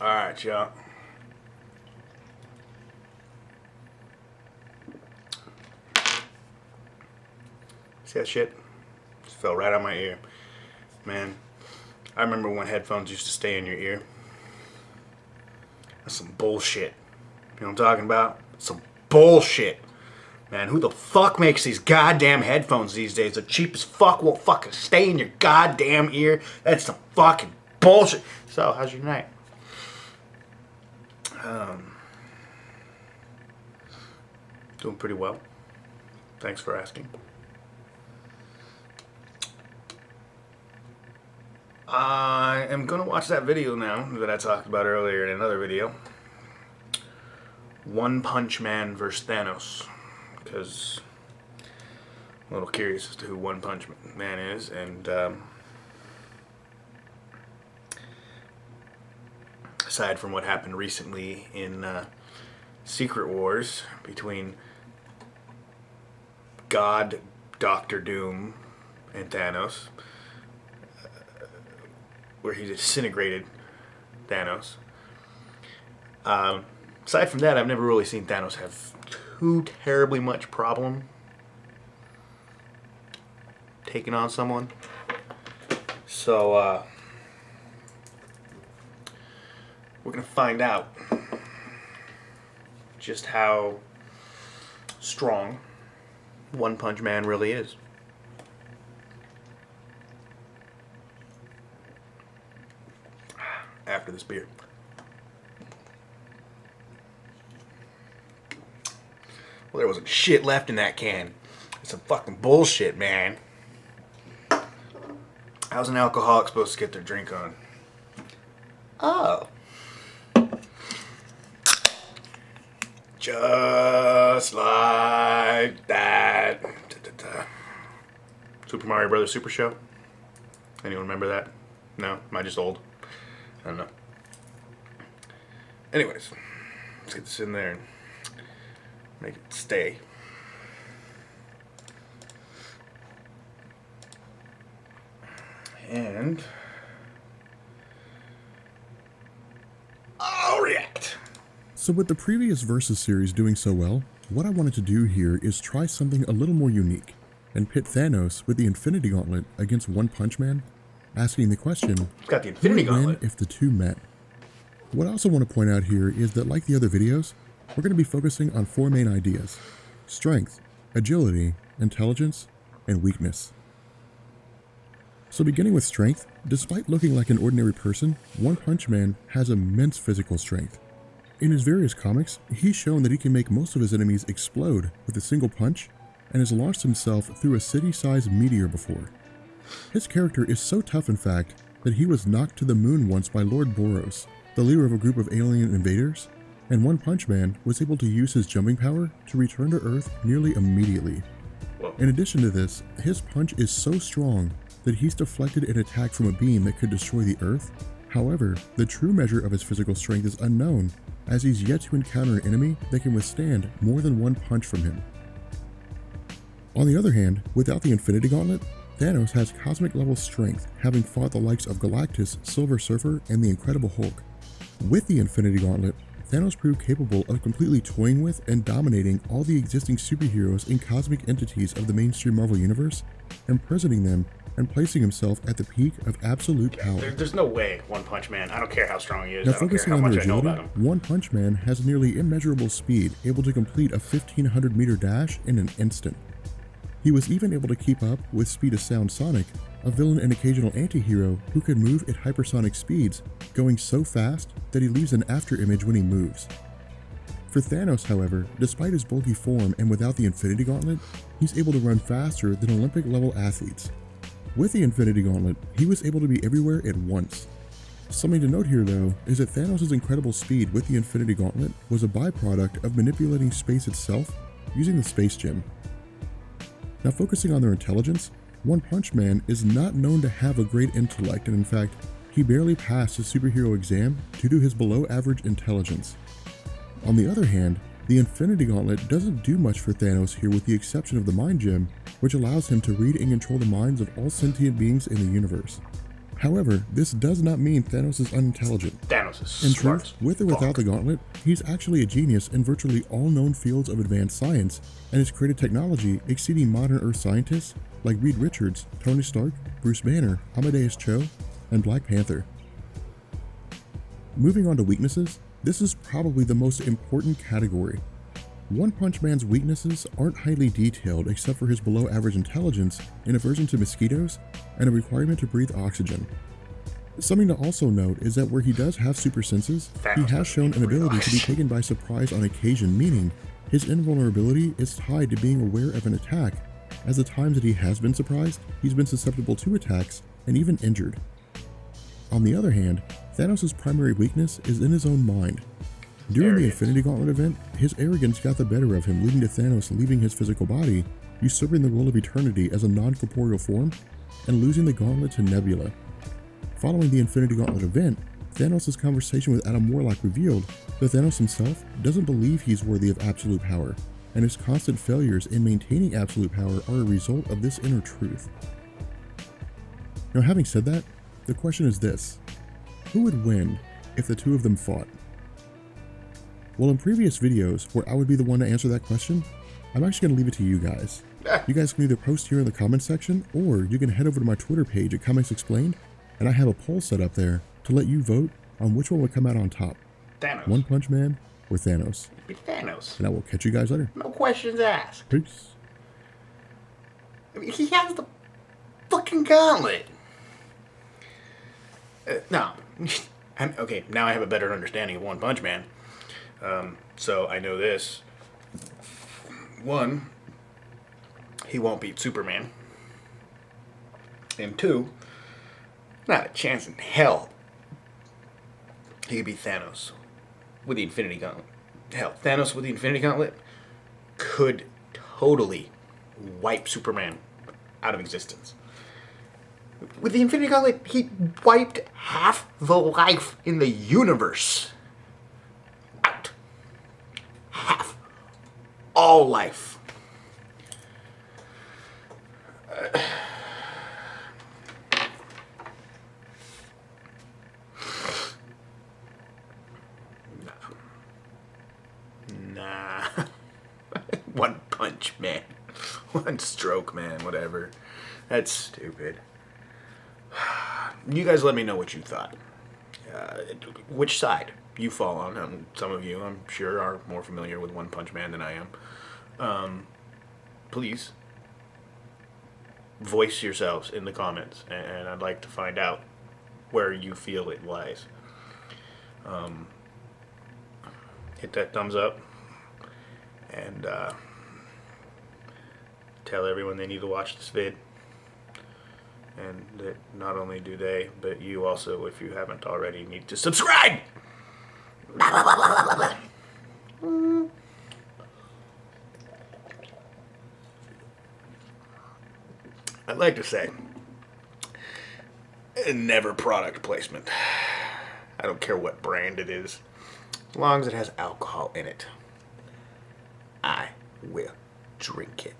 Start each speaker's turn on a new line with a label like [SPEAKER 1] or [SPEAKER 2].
[SPEAKER 1] Alright, y'all. See that shit? Just fell right on my ear. Man, I remember when headphones used to stay in your ear. That's some bullshit. You know what I'm talking about? Some bullshit. Man, who the fuck makes these goddamn headphones these days? The cheap as fuck won't fucking stay in your goddamn ear. That's some fucking bullshit. So, how's your night? Doing pretty well. Thanks for asking. I am going to watch that video now that I talked about earlier in another video. One Punch Man versus Thanos. Because I'm a little curious as to who One Punch Man is. And aside from what happened recently in Secret Wars between God, Doctor Doom, and Thanos, where he disintegrated Thanos. Aside from that, I've never really seen Thanos have too terribly much problem taking on someone. So, we're going to find out just how strong One Punch Man really is. After this beer. Well, there wasn't shit left in that can. It's some fucking bullshit, man. How's an alcoholic supposed to get their drink on? Oh. Just like that. Super Mario Brothers Super Show? Anyone remember that? No? Am I just old? I don't know. Anyways, let's get this in there and make it stay. And I'll react.
[SPEAKER 2] So with the previous Versus series doing so well, what I wanted to do here is try something a little more unique and pit Thanos with the Infinity Gauntlet against One Punch Man, asking the question,
[SPEAKER 1] Got the Infinity
[SPEAKER 2] who would win
[SPEAKER 1] Gauntlet.
[SPEAKER 2] if the two met? What I also want to point out here is that, like the other videos, we're going to be focusing on four main ideas: strength, agility, intelligence, and weakness. So beginning with strength, despite looking like an ordinary person, One Punch Man has immense physical strength. In his various comics, he's shown that he can make most of his enemies explode with a single punch, and has launched himself through a city-sized meteor before. His character is so tough, in fact, that he was knocked to the moon once by Lord Boros, the leader of a group of alien invaders, and One Punch Man was able to use his jumping power to return to Earth nearly immediately. In addition to this, his punch is so strong that he's deflected an attack from a beam that could destroy the Earth. However, the true measure of his physical strength is unknown, as he's yet to encounter an enemy that can withstand more than one punch from him. On the other hand, without the Infinity Gauntlet, Thanos has cosmic level strength, having fought the likes of Galactus, Silver Surfer, and the Incredible Hulk. With the Infinity Gauntlet, Thanos proved capable of completely toying with and dominating all the existing superheroes and cosmic entities of the mainstream Marvel Universe, imprisoning them and placing himself at the peak of absolute power.
[SPEAKER 1] There's no way One Punch Man, I don't care how strong he is,
[SPEAKER 2] Now
[SPEAKER 1] I don't care
[SPEAKER 2] focusing
[SPEAKER 1] how
[SPEAKER 2] on
[SPEAKER 1] much
[SPEAKER 2] their
[SPEAKER 1] I know
[SPEAKER 2] agility,
[SPEAKER 1] about him.
[SPEAKER 2] One Punch Man has nearly immeasurable speed, able to complete a 1,500 meter dash in an instant. He was even able to keep up with Speed of Sound Sonic, a villain and occasional anti-hero who could move at hypersonic speeds, going so fast that he leaves an afterimage when he moves. For Thanos, however, despite his bulky form and without the Infinity Gauntlet, he's able to run faster than Olympic-level athletes. With the Infinity Gauntlet, he was able to be everywhere at once. Something to note here, though, is that Thanos' incredible speed with the Infinity Gauntlet was a byproduct of manipulating space itself using the Space Gem. Now focusing on their intelligence, One Punch Man is not known to have a great intellect, and in fact, he barely passed his superhero exam due to his below-average intelligence. On the other hand, the Infinity Gauntlet doesn't do much for Thanos here, with the exception of the Mind Gem, which allows him to read and control the minds of all sentient beings in the universe. However, this does not mean Thanos is unintelligent.
[SPEAKER 1] Thanos is
[SPEAKER 2] In
[SPEAKER 1] smart
[SPEAKER 2] truth,
[SPEAKER 1] as
[SPEAKER 2] with or without the gauntlet, he's actually a genius in virtually all known fields of advanced science, and has created technology exceeding modern Earth scientists like Reed Richards, Tony Stark, Bruce Banner, Amadeus Cho, and Black Panther. Moving on to weaknesses, this is probably the most important category. One Punch Man's weaknesses aren't highly detailed except for his below average intelligence, an aversion to mosquitoes, and a requirement to breathe oxygen. Something to also note is that where he does have super senses, he has shown an ability to be taken by surprise on occasion, meaning his invulnerability is tied to being aware of an attack, as the times that he has been surprised, he's been susceptible to attacks and even injured. On the other hand, Thanos' primary weakness is in his own mind. During the Infinity Gauntlet event, his arrogance got the better of him, leading to Thanos leaving his physical body, usurping the role of eternity as a non-corporeal form, and losing the gauntlet to Nebula. Following the Infinity Gauntlet event, Thanos' conversation with Adam Warlock revealed that Thanos himself doesn't believe he's worthy of absolute power, and his constant failures in maintaining absolute power are a result of this inner truth. Now, having said that, the question is this: who would win if the two of them fought? Well, in previous videos, where I would be the one to answer that question, I'm actually going to leave it to you guys. You guys can either post here in the comment section, or you can head over to my Twitter page at Comics Explained, and I have a poll set up there to let you vote on which one would come out on top.
[SPEAKER 1] Thanos.
[SPEAKER 2] One Punch Man or Thanos.
[SPEAKER 1] It'd be Thanos.
[SPEAKER 2] And I will catch you guys later.
[SPEAKER 1] No questions asked.
[SPEAKER 2] Peace.
[SPEAKER 1] I mean, he has the fucking gauntlet. No. Okay, now I have a better understanding of One Punch Man. So I know this. One, he won't beat Superman. And two, not a chance in hell he could beat Thanos with the Infinity Gauntlet. Hell, Thanos with the Infinity Gauntlet could totally wipe Superman out of existence. With the Infinity Gauntlet, he wiped half the life in the universe out. Half. All life. Nah. One Punch Man. One Stroke Man, whatever. That's stupid. You guys let me know what you thought. Which side you fall on. Some of you, I'm sure, are more familiar with One Punch Man than I am. Please voice yourselves in the comments, and I'd like to find out where you feel it lies. Hit that thumbs up, and tell everyone they need to watch this vid. And that not only do they, but you also, if you haven't already, need to subscribe! I'd like to say, never product placement. I don't care what brand it is, as long as it has alcohol in it. I will drink it.